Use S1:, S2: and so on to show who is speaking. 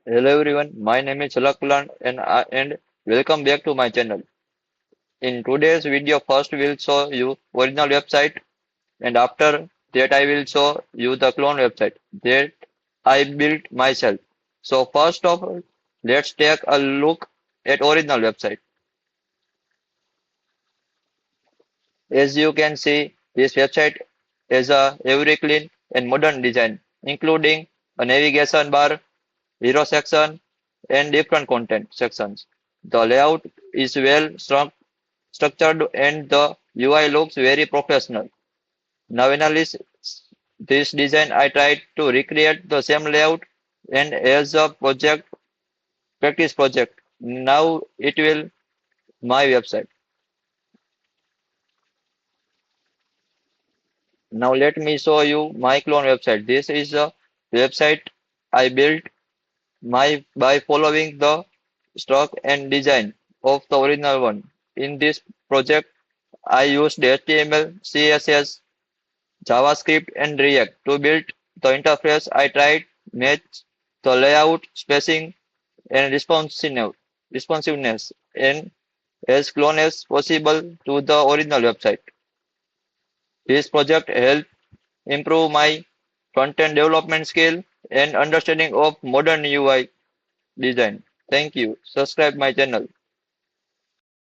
S1: Hello everyone, my name is Chalak and welcome back to my channel. In today's video, first we'll show you original website and after that I will show you the clone website that I built myself. So first of all, let's take a look at original website. As you can see, this website has a very clean and modern design, including a navigation bar, hero section, and different content sections. The layout is structured and the UI looks very professional. Now analyze this design. I tried to recreate the same layout and as a practice project. Now it will my website. Now let me show you my clone website. This is a website I built by following the structure and design of the original one. In this project, I used HTML, CSS, JavaScript, and React to build the interface. I tried match the layout, spacing, and responsiveness, and as close as possible to the original website. This project helped improve my front-end development skill and understanding of modern UI design. Thank you. Subscribe my channel.